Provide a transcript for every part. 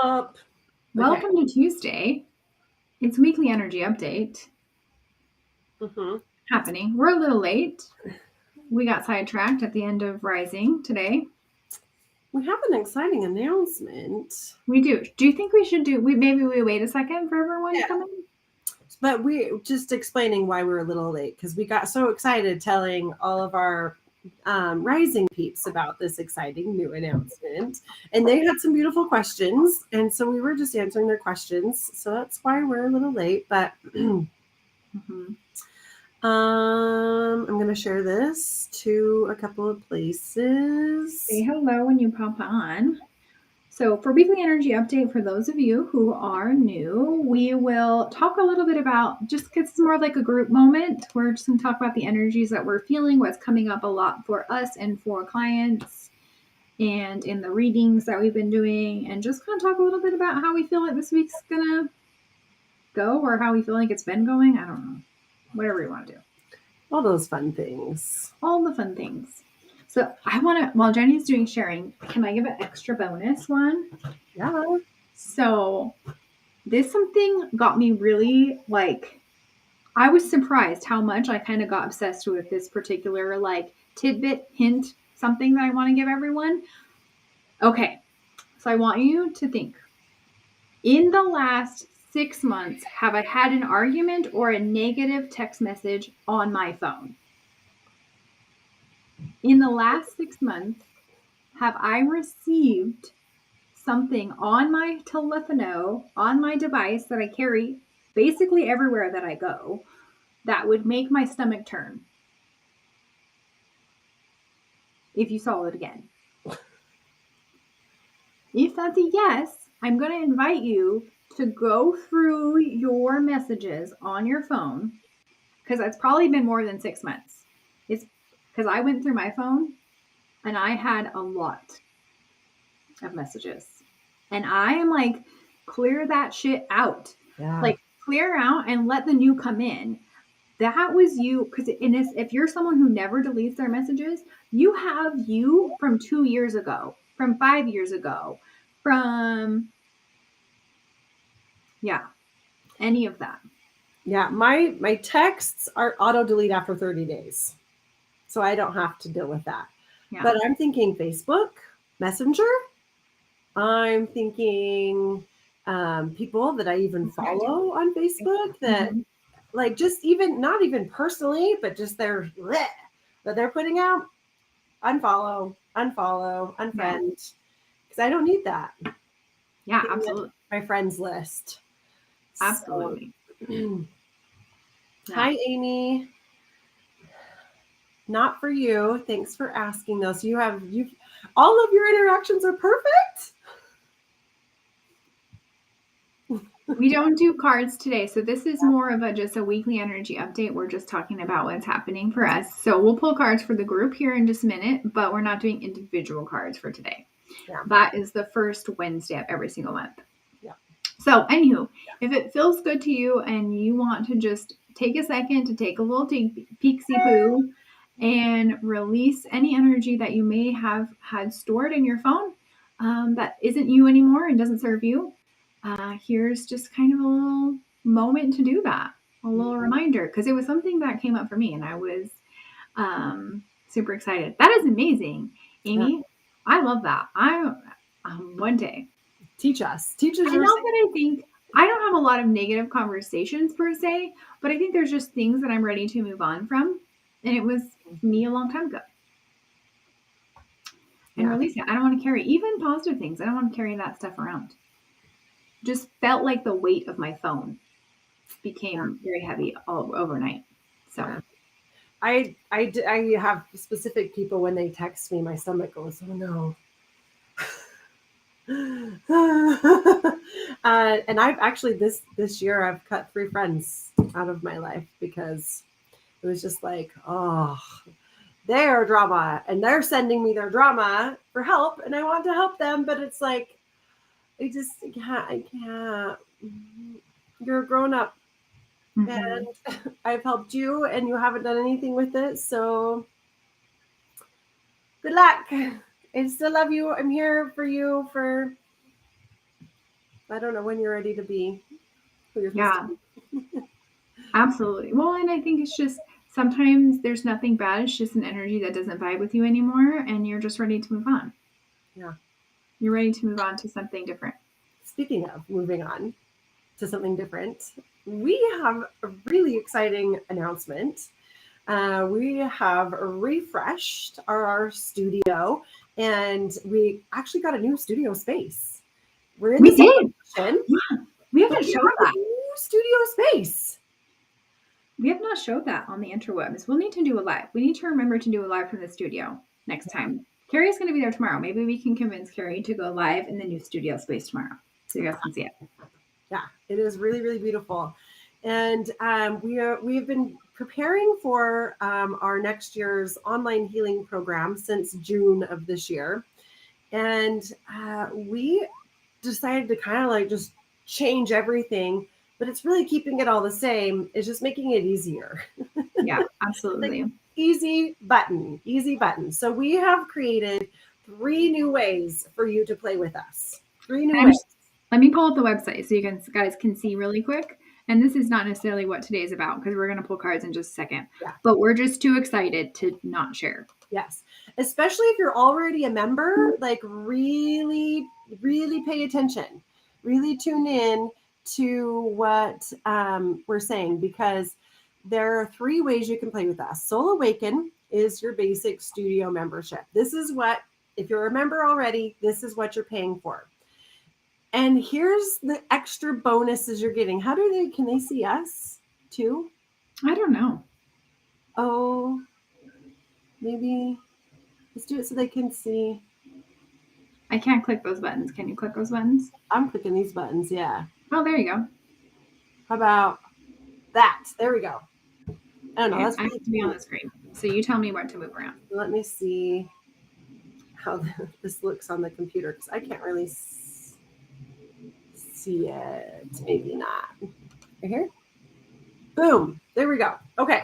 up? Okay. Welcome to Tuesday. It's weekly energy update hmm happening. We're a little late. We got sidetracked at the end of Rising today. We have an exciting announcement, We do. Do you think we should do? Maybe we wait a second for everyone to Yeah. come in. but we just explaining why we were a little late because we got so excited telling all of our rising peeps about this exciting new announcement, and they had some beautiful questions, and so we were just answering their questions. So that's why we're a little late, but. Mhm. I'm going to share this to a couple of Say places. hello when you pop on. So, for weekly energy update, for those of you who are new, we will talk a little bit about just because it's more like a group moment. We're just going to talk about the energies that we're feeling, what's coming up a lot for us and for clients, and in the readings that we've been doing, and just kind of talk a little bit about how we feel like this week's gonna go or how we feel like it's been going. I don't know. Whatever you want to do. All those fun things. All the fun things. So I want to, while Jenny's doing sharing, can I give an extra bonus one? Yeah. So this something got me really like, I was surprised how much I kind of got obsessed with this particular like tidbit, hint, something that I want to give everyone. Okay. So I want you to think, in the last 6 months, have I had an argument or a negative text message on my phone? In the last 6 months, have I received something on my telephono, on my device that I carry basically everywhere that I go, that would make my stomach turn if you saw it again? If that's a yes, I'm going to invite you to go through your messages on your phone, because that's probably been more than 6 months. It's because I went through my phone and I had a lot of messages. And I am like, clear that shit out. Yeah. Like, clear out and let the new come in. That was you. Because if you're someone who never deletes their messages, you have you from 2 years ago, from 5 years ago, from, yeah, any of that. Yeah. My texts are auto delete after 30 days. So I don't have to deal with that. Yeah. But I'm thinking Facebook, Messenger. I'm thinking people that I even follow on Facebook that Mhm. like just even not even personally, but just their bleh, that they're putting out. Unfollow, unfollow, Yeah. unfriend. Because I don't need that. Yeah, Getting absolutely. my friends list. So, Absolutely. Yeah. hi, Amy. Not for you. Thanks for asking though. So you all of your interactions are perfect. We don't do cards today. So this is more of just a weekly energy update. We're just talking about what's happening for us. So we'll pull cards for the group here in just a minute, but we're not doing individual cards for today. Yeah. That is the first Wednesday of every single month. Yeah. So anywho, if it feels good to you and you want to just take a second to take a little peeksy poo and release any energy that you may have had stored in your phone that isn't you anymore and doesn't serve you, here's just kind of a little moment to do that, a little reminder, because it was something that came up for me and I was super excited. That is amazing, Amy. Yeah. I love that. One day. Teach us. Teach us I your know that I think I don't have a lot of negative conversations per se, but I think there's just things that I'm ready to move on from. And it was me a long time ago. And Yeah. release it. I don't want to carry even positive things. I don't want to carry that stuff around. Just felt like the weight of my phone became very heavy all overnight. So Yeah. I have specific people when they text me, my stomach goes, oh no. And I've actually this year I've cut 3 friends out of my life because it was just like, oh, they're drama and they're sending me their drama for help and I want to help them, but it's like I can't. You're a grown up and I've helped you and you haven't done anything with it, so good luck. I still love you. I'm here for you for I don't know when you're ready to be who you're supposed Yeah, to be. absolutely. Well, and I think it's just sometimes there's nothing bad. It's just an energy that doesn't vibe with you anymore, and you're just ready to move on. Yeah. You're ready to move on to something different. Speaking of moving on to something different, we have a really exciting announcement. We have refreshed our studio, and we actually got a new studio space. We're in the We same did. location, Yeah, we but haven't we showed have that. a new studio space. We have not showed that on the interwebs. We'll need to do a live. We need to remember to do a live from the studio next Yeah. time. Carrie's going to be there tomorrow. Maybe we can convince Carrie to go live in the new studio space tomorrow so you guys can see it. Yeah, it is really, really beautiful. And we've been preparing for our next year's online healing program since June of this year. And we decided to kind of like just change everything, but it's really keeping it all the same. It's just making it easier. Yeah, Like absolutely. easy button, easy button. So we have created 3 new ways for you to play with us. 3 new ways. Let me pull up the website so you guys can see really quick. And this is not necessarily what today is about because we're going to pull cards in just a second. Yeah. But we're just too excited to not share. Yes. Especially if you're already a member, like really, really pay attention. Really tune in to what we're saying, because there are 3 ways you can play with us. Soul Awaken is your basic studio membership. This is what, if you're a member already, this is what you're paying for. And here's the extra bonuses you're getting. Can they see us too? I don't know. Oh, maybe let's do it so they can see. I can't click those buttons. Can you click those buttons? I'm clicking these buttons. Yeah. Oh, there you go. How about that? There we go. I don't know. Okay, That's I really have to be on cool. the screen. So you tell me what to move around. Let me see how this looks on the computer, because I can't really see it. Maybe not. Right here. Boom. There we go. Okay.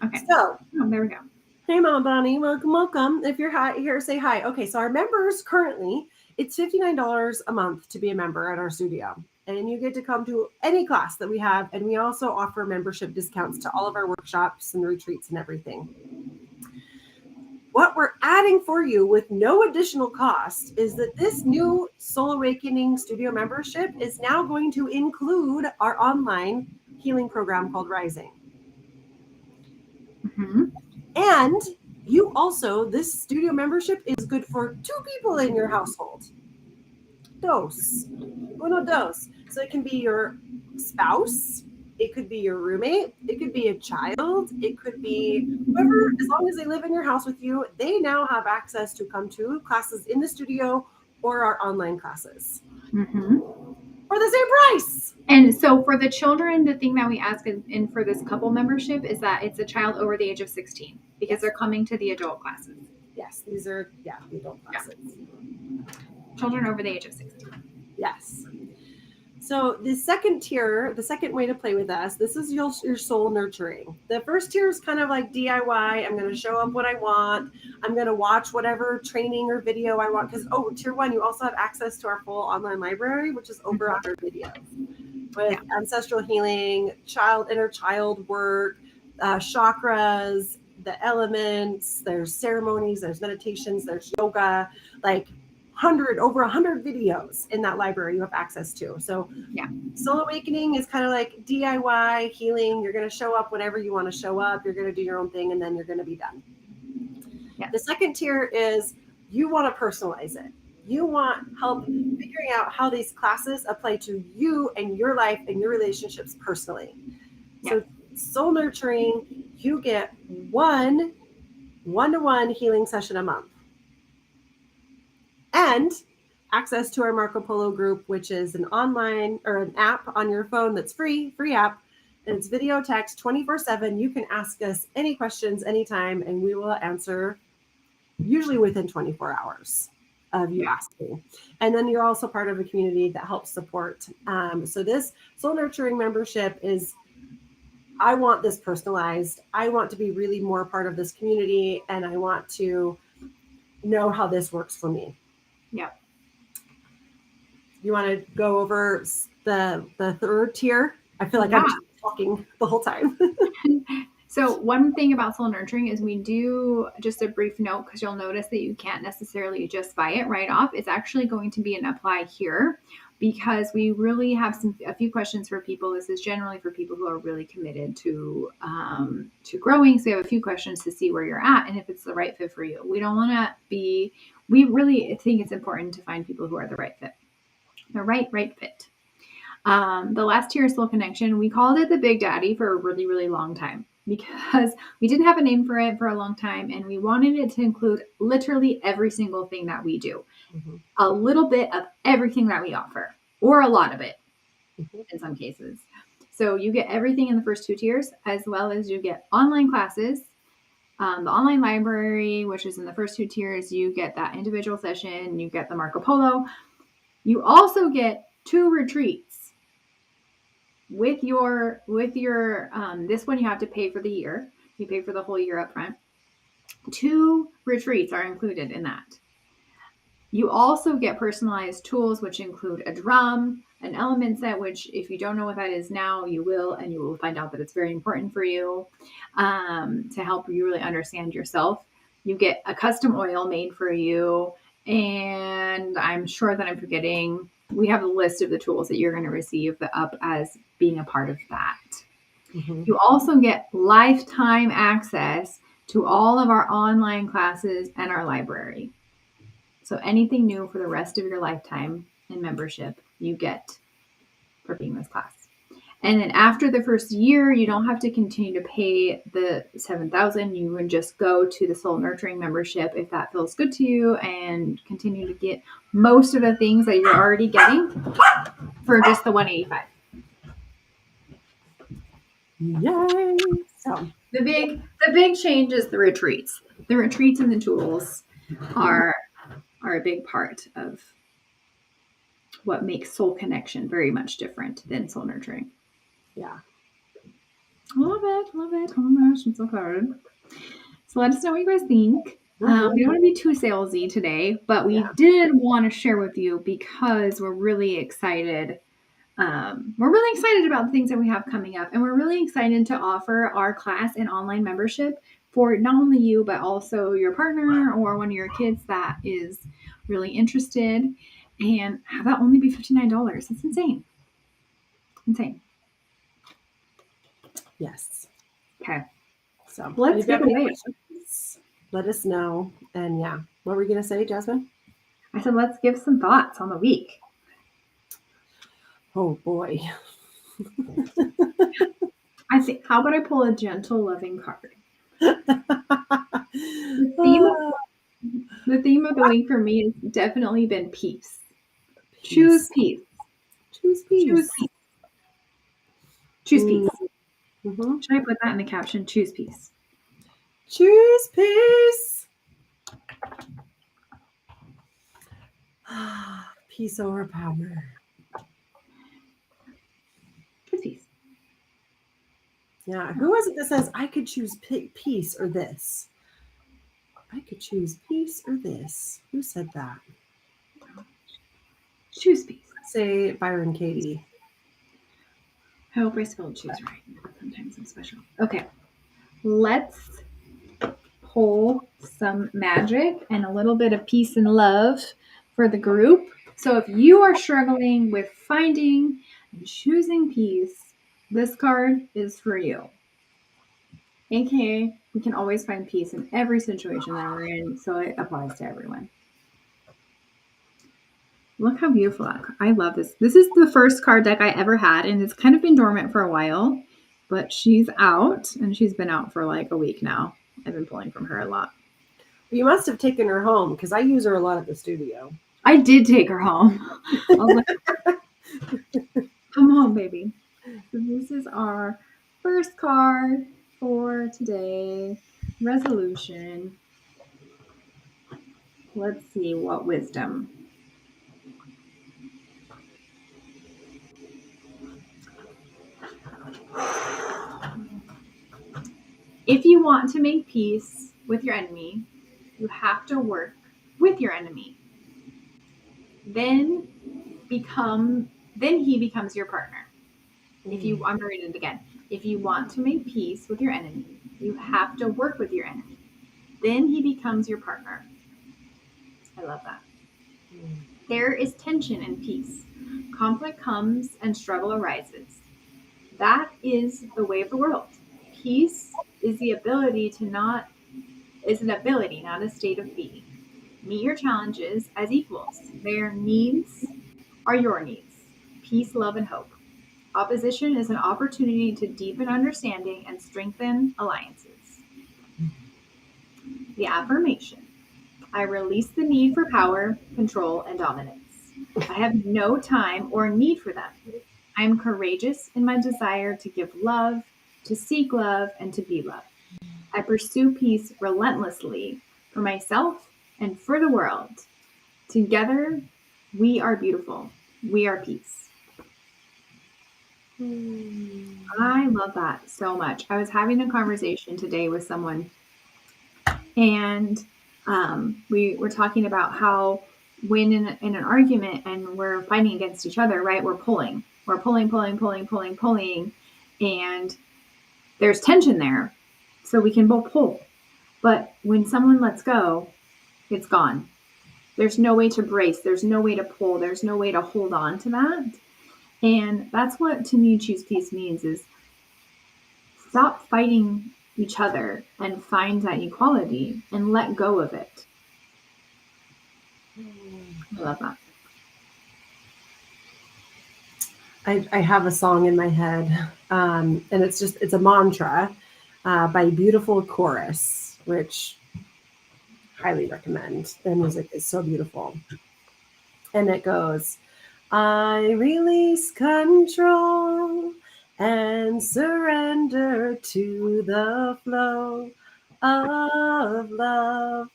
Okay. So, Oh, there we go. hey, Mom Bonnie. Welcome, welcome. If you're here, say hi. Okay. So, our members currently, it's $59 a month to be a member at our studio. And you get to come to any class that we have. And we also offer membership discounts to all of our workshops and retreats and everything. What we're adding for you with no additional cost is that this new Soul Awakening Studio membership is now going to include our online healing program called Rising. Mm-hmm. And you also, this studio membership is good for 2 people in your household. Uno dos. So it can be your spouse, it could be your roommate, it could be a child, it could be whoever, as long as they live in your house with you, they now have access to come to classes in the studio or our online classes Mm-hmm. for the same price. And so for the children, the thing that we ask in for this couple membership is that it's a child over the age of 16 because Yes. they're coming to the adult classes. Yes, these are, the adult classes. Children over the age of 16. Yes. So the second tier, the second way to play with us, this is your soul nurturing. The first tier is kind of like DIY. I'm going to show up what I want. I'm going to watch whatever training or video I want. Because, tier 1, you also have access to our full online library, which is over 100 videos with ancestral healing, inner child work, chakras, the elements, there's ceremonies, there's meditations, there's yoga, like over 100 videos in that library you have access to. So Soul Awakening is kind of like DIY healing. You're going to show up whenever you want to show up. You're going to do your own thing, and then you're going to be done. Yeah. The second tier is you want to personalize it. You want help figuring out how these classes apply to you and your life and your relationships personally. Yeah. So soul nurturing, you get one-to-one healing session a month. And access to our Marco Polo group, which is an online or an app on your phone that's free app. And it's video text 24/7. You can ask us any questions anytime, and we will answer usually within 24 hours of you asking. And then you're also part of a community that helps support. So this soul nurturing membership is, I want this personalized. I want to be really more part of this community, and I want to know how this works for me. Yeah. You want to go over the third tier? I feel like Yeah. I'm just talking the whole time. So one thing about soul nurturing is we do, just a brief note, because you'll notice that you can't necessarily just buy it right off. It's actually going to be an apply here, because we really have a few questions for people. This is generally for people who are really committed to growing. So we have a few questions to see where you're at and if it's the right fit for you. We don't want to be. We really think it's important to find people who are the right fit, the right fit. The last tier is Soul Connection. We called it the Big Daddy for a really, really long time because we didn't have a name for it for a long time, and we wanted it to include literally every single thing that we do. Mm-hmm. A little bit of everything that we offer, or a lot of it, mm-hmm. in some cases. So you get everything in the first 2 tiers, as well as you get online classes, the online library, which is in the first 2 tiers. You get that individual session, you get the Marco Polo. You also get 2 retreats. With your this one you have to pay for the year. You pay for the whole year up front. 2 retreats are included in that. You also get personalized tools, which include a drum, an element set, which if you don't know what that is now, you will, and you will find out that it's very important for you to help you really understand yourself. You get a custom oil made for you, and I'm sure that I'm forgetting. We have a list of the tools that you're going to receive up as being a part of that. Mm-hmm. You also get lifetime access to all of our online classes and our library. So anything new for the rest of your lifetime in membership, you get for being this class. And then after the first year, you don't have to continue to pay the $7,000. You can just go to the Soul Nurturing membership if that feels good to you, and continue to get most of the things that you're already getting for just the $185. Yay! So the big change is the retreats. The retreats and the tools are a big part of what makes Soul Connection very much different than Soul Nurturing. Yeah. Love it. Oh my gosh, I'm so excited. So let us know what you guys think. We don't want to be too salesy today, but we did want to share with you because we're really excited. We're really excited about the things that we have coming up, and we're really excited to offer our class and online membership for not only you, but also your partner or one of your kids that is really interested, and have that only be $59. That's insane. Yes. Okay. So let's get away. Let us know. And yeah, what were you going to say, Jasmine? I said, let's give some thoughts on the week. Oh boy. I think, how about I pull a gentle, loving card? The theme of the week for me has definitely been peace. Choose peace. Choose peace. Choose peace. Mm-hmm. Should I put that in the caption? Choose peace. Choose peace. Peace over power. Choose peace. Yeah. Who was it that says I could choose peace or this? I could choose peace or this. Who said that? Choose peace. Say Byron Katie. I hope I spelled choose right. Sometimes I'm special. Okay. Let's pull some magic and a little bit of peace and love for the group. So if you are struggling with finding and choosing peace, this card is for you. AKA, we can always find peace in every situation that we're in, so it applies to everyone. Look how beautiful that card. I love this. This is the first card deck I ever had, and it's kind of been dormant for a while, but she's out, and she's been out for like a week now. I've been pulling from her a lot. You must have taken her home, because I use her a lot at the studio. I did take her home. I was like, come home, baby. So this is our first card for today. Resolution. Let's see what wisdom. If you want to make peace with your enemy, you have to work with your enemy. Then then he becomes your partner. I'm going to read it again. If you want to make peace with your enemy, you have to work with your enemy. Then he becomes your partner. I love that. There is tension in peace. Conflict comes and struggle arises. That is the way of the world. Peace is an ability, not a state of being. Meet your challenges as equals. Their needs are your needs. Peace, love, and hope. Opposition is an opportunity to deepen understanding and strengthen alliances. The affirmation. I release the need for power, control, and dominance. I have no time or need for them. I am courageous in my desire to give love, to seek love, and to be loved. I pursue peace relentlessly for myself and for the world. Together, we are beautiful. We are peace. I love that so much. I was having a conversation today with someone, and we were talking about how when in an argument and we're fighting against each other, right? We're pulling, and there's tension there, so we can both pull. But when someone lets go, it's gone. There's no way to brace. There's no way to pull. There's no way to hold on to that. And that's what, to me, choose peace means, is stop fighting each other and find that equality and let go of it. I love that. I have a song in my head, and it's a mantra by Beautiful Chorus, which highly recommend. Their music is so beautiful. And it goes, I release control and surrender to the flow of love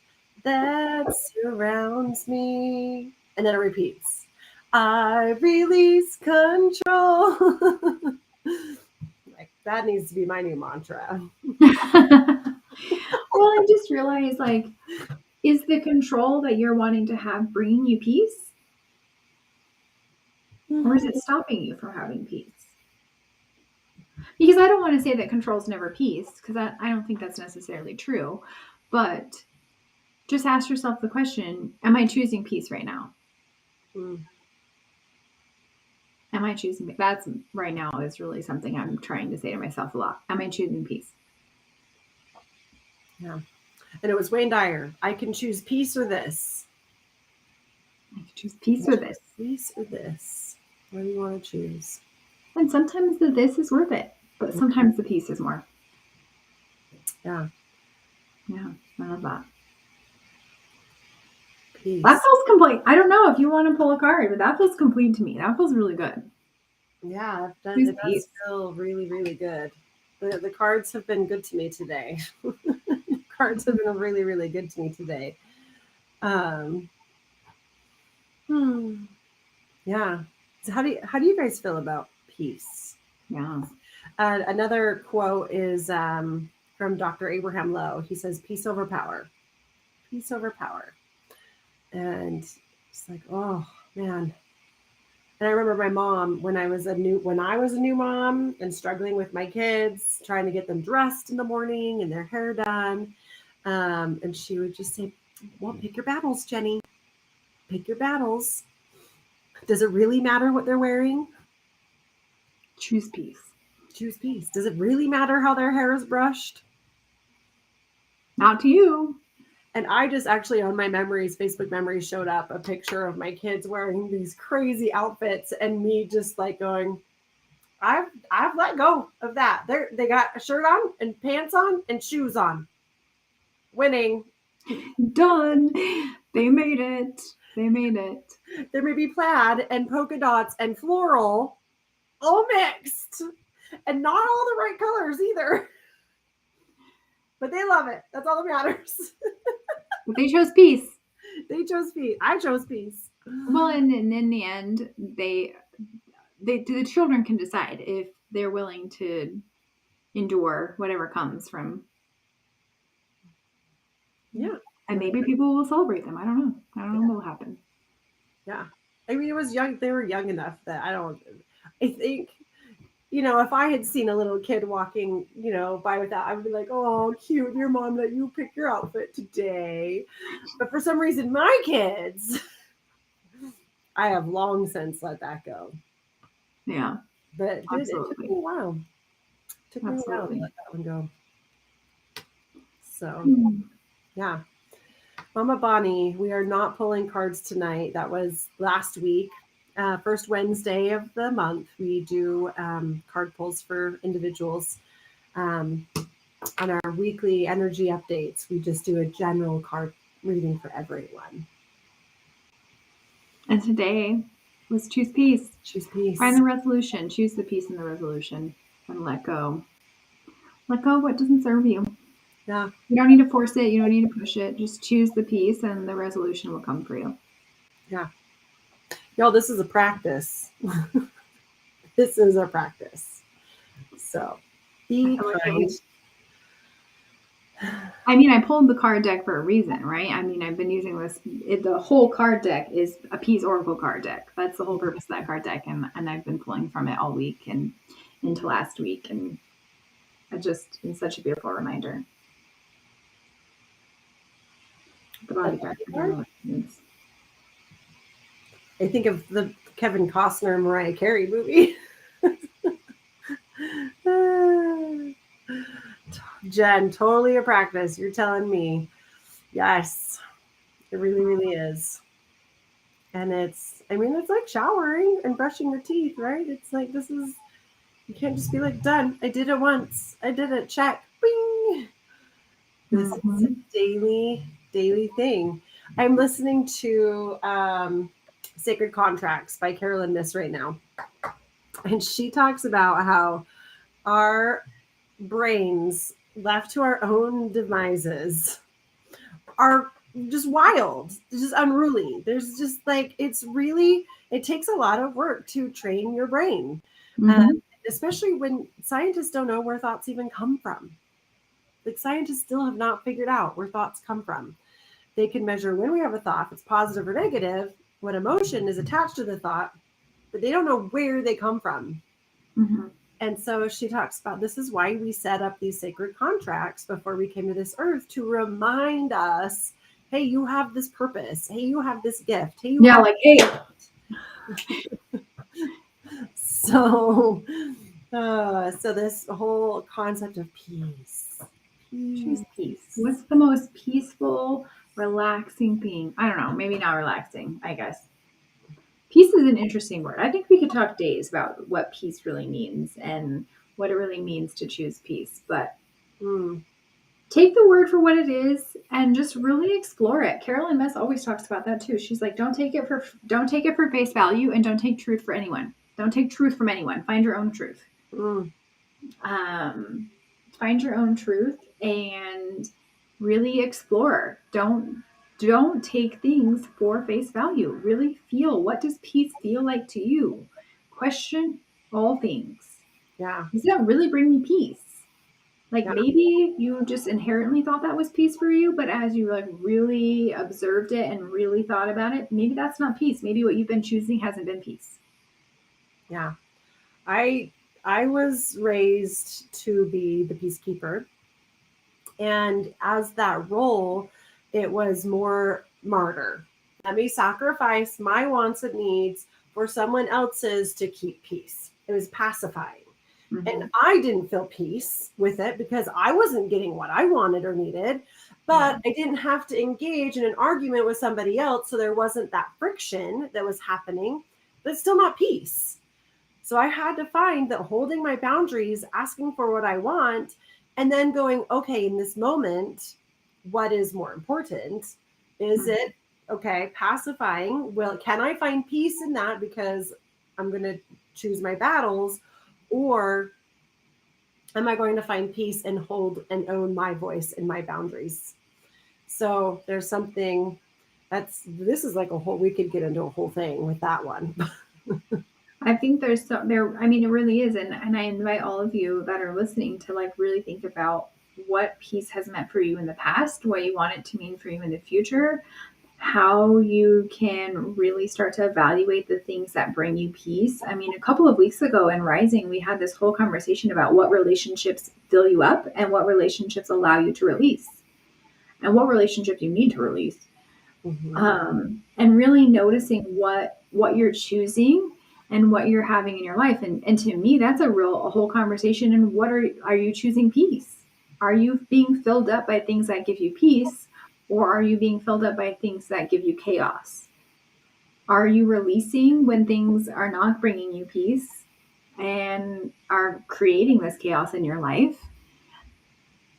that surrounds me. And then it repeats, I release control. Like, that needs to be my new mantra. Well, I just realized, like, is the control that you're wanting to have bringing you peace? Or is it stopping you from having peace? Because I don't want to say that control is never peace, because I don't think that's necessarily true. But just ask yourself the question, am I choosing peace right now? Am I choosing? That's right now is really something I'm trying to say to myself a lot. Am I choosing peace? Yeah. And it was Wayne Dyer. I can choose peace or this. I can choose peace or this. Peace or this. What do you want to choose? And sometimes the this is worth it, but sometimes the peace is more. Yeah. Yeah. I love that. Peace. That feels complete. I don't know if you want to pull a card, but that feels complete to me. That feels really good. Yeah, it does feel really, really good. The cards have been good to me today. Cards have been really, really good to me today. Yeah. So how do you guys feel about peace? Yeah. Another quote is from Dr. Abraham Lowe. He says, "Peace over power. Peace over power." And it's like, oh man. And I remember my mom when I was a new mom and struggling with my kids, trying to get them dressed in the morning and their hair done. And she would just say, well, pick your battles, Jenny. Pick your battles. Does it really matter what they're wearing? Choose peace. Choose peace. Does it really matter how their hair is brushed? Not to you. And I just actually on my memories, Facebook memories, showed up a picture of my kids wearing these crazy outfits and me just like going, I've let go of that. They got a shirt on and pants on and shoes on. Winning. Done. They made it. They made it. There may be plaid and polka dots and floral all mixed and not all the right colors either. But they love it. That's all that matters. They chose peace. They chose peace. I chose peace. Well, and in the end, the children can decide if they're willing to endure whatever comes from. Yeah. And maybe people will celebrate them. I don't know. I don't know what will happen. Yeah. I mean, it was young. They were young enough that I think, if I had seen a little kid walking, by with that, I would be like, oh, cute. Your mom let you pick your outfit today. But for some reason, my kids, I have long since let that go. Yeah, But it took absolutely. me a while. It took me a while to Absolutely. let that one go. So, Hmm. yeah. Mama Bonnie, we are not pulling cards tonight. That was last week. First Wednesday of the month, we do card pulls for individuals. On our weekly energy updates, we just do a general card reading for everyone. And today was choose peace. Choose peace. Find the resolution. Choose the peace in the resolution and let go. Let go of what doesn't serve you. Yeah. You don't need to force it. You don't need to push it. Just choose the peace and the resolution will come for you. Yeah. Y'all, this is a practice. This is a practice. So be kind. I mean, I pulled the card deck for a reason, right? I mean, I've been using this. The whole card deck is a Peace Oracle card deck. That's the whole purpose of that card deck. And I've been pulling from it all week and into last week. And it's such a beautiful reminder. The body card. I think of the Kevin Costner Mariah Carey movie. Jen, totally a practice. You're telling me. Yes, it really, really is. And it's like showering and brushing your teeth, right? It's like, you can't just be like, done. I did it once. I did it. Check. Bing. This is a daily thing. I'm listening to Sacred Contracts by Carolyn Myss right now. And she talks about how our brains, left to our own devices, are just wild, just unruly. There's just like, it takes a lot of work to train your brain, especially when scientists don't know where thoughts even come from. Like, scientists still have not figured out where thoughts come from. They can measure when we have a thought, if it's positive or negative, what emotion is attached to the thought, but they don't know where they come from. Mm-hmm. And so she talks about, this is why we set up these sacred contracts before we came to this earth, to remind us, hey, you have this purpose. Hey, you have this gift. Hey, So this whole concept of peace. Choose peace. What's the most peaceful, relaxing thing? I don't know. Maybe not relaxing, I guess. Peace is an interesting word. I think we could talk days about what peace really means and what it really means to choose peace. But take the word for what it is and just really explore it. Carolyn Myss always talks about that too. She's like, don't take it for face value, and don't take truth for anyone. Don't take truth from anyone. Find your own truth. Find your own truth and really explore. Don't take things for face value. Really feel, what does peace feel like to you? Question all things. Yeah. Does that really bring me peace? Like, maybe you just inherently thought that was peace for you, but as you like really observed it and really thought about it, maybe that's not peace. Maybe what you've been choosing hasn't been peace. Yeah. I was raised to be the peacekeeper. And as that role, it was more martyr. Let me sacrifice my wants and needs for someone else's to keep peace. It was pacifying. And I didn't feel peace with it because I wasn't getting what I wanted or needed, but I didn't have to engage in an argument with somebody else. So there wasn't that friction that was happening, but it's still not peace. So I had to find that holding my boundaries, asking for what I want, and then going, okay, in this moment, what is more important? Is it, okay, pacifying? Well, can I find peace in that because I'm going to choose my battles? Or am I going to find peace and hold and own my voice and my boundaries? So there's something this is like we could get into a whole thing with that one. I think I mean, it really is. And I invite all of you that are listening to like really think about what peace has meant for you in the past, what you want it to mean for you in the future, how you can really start to evaluate the things that bring you peace. I mean, a couple of weeks ago in Rising, we had this whole conversation about what relationships fill you up and what relationships allow you to release and what relationships you need to release. And really noticing what you're choosing and what you're having in your life. And to me, that's a whole conversation. And what are you choosing peace? Are you being filled up by things that give you peace, or are you being filled up by things that give you chaos? Are you releasing when things are not bringing you peace and are creating this chaos in your life?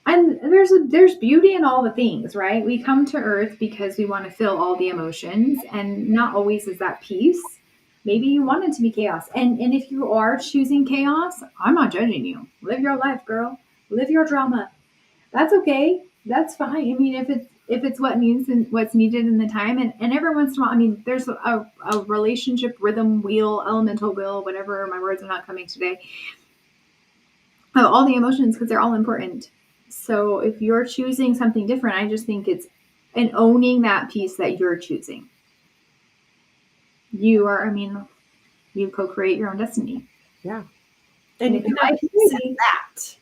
And there's beauty in all the things, right? We come to earth because we want to feel all the emotions, and not always is that peace. Maybe you want it to be chaos. And if you are choosing chaos, I'm not judging you. Live your life, girl. Live your drama. That's okay. That's fine. I mean, if it's what needs and what's needed in the time, and every once in a while, I mean, there's a relationship rhythm wheel, elemental wheel, whatever. My words are not coming today. All the emotions, because they're all important. So if you're choosing something different, I just think it's and owning that piece that you're choosing. You co-create your own destiny. Yeah. And you can have peace in that.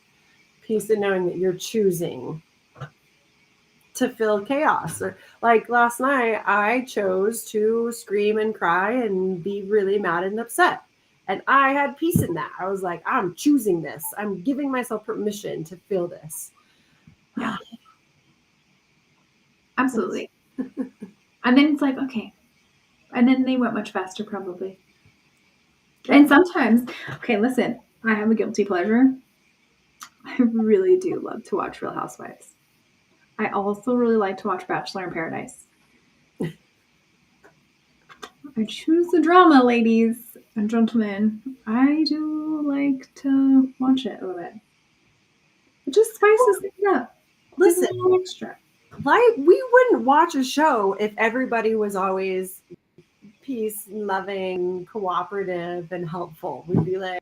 Peace in knowing that you're choosing to feel chaos. Or like last night, I chose to scream and cry and be really mad and upset. And I had peace in that. I was like, I'm choosing this. I'm giving myself permission to feel this. Yeah. Absolutely. And then it's like, okay. And then they went much faster, probably. And sometimes, okay, listen, I have a guilty pleasure. I really do love to watch Real Housewives. I also really like to watch Bachelor in Paradise. I choose the drama, ladies and gentlemen. I do like to watch it a little bit. It just spices things up. Listen, a little extra. Like, we wouldn't watch a show if everybody was always peace, loving, cooperative, and helpful. We'd be like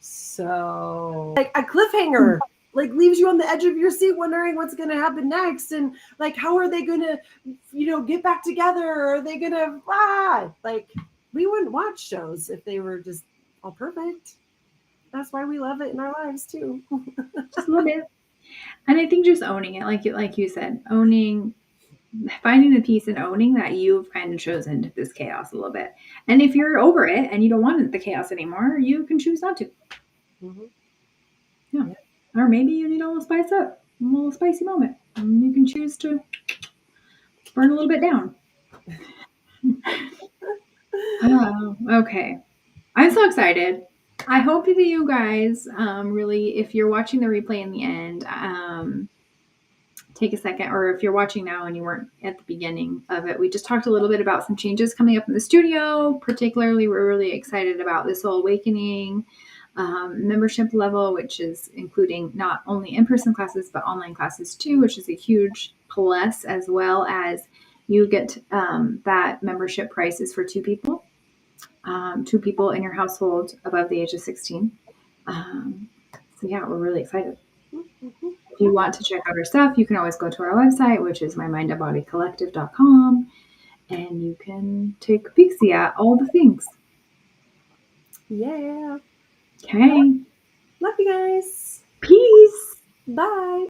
so like a cliffhanger. Like leaves you on the edge of your seat wondering what's going to happen next, and like how are they going to get back together, are they going to like we wouldn't watch shows if they were just all perfect. That's why we love it in our lives too. Just a little bit. And I think just owning it, like you said, finding the peace and owning that you've kind of chosen this chaos a little bit. And if you're over it and you don't want the chaos anymore, you can choose not to. Yeah. Or maybe you need a little spice up, a little spicy moment. And you can choose to burn a little bit down. Oh, okay. I'm so excited. I hope that you guys really, if you're watching the replay in the end, take a second, or if you're watching now and you weren't at the beginning of it, we just talked a little bit about some changes coming up in the studio. Particularly, we're really excited about the Soul Awakening membership level, which is including not only in-person classes, but online classes too, which is a huge plus, as well as you get that membership price is for two people in your household above the age of 16. So yeah, we're really excited. If you want to check out our stuff, you can always go to our website, which is mymindandbodycollective.com, and you can take a peek at all the things. Yeah. Okay. Love you guys. Peace. Bye.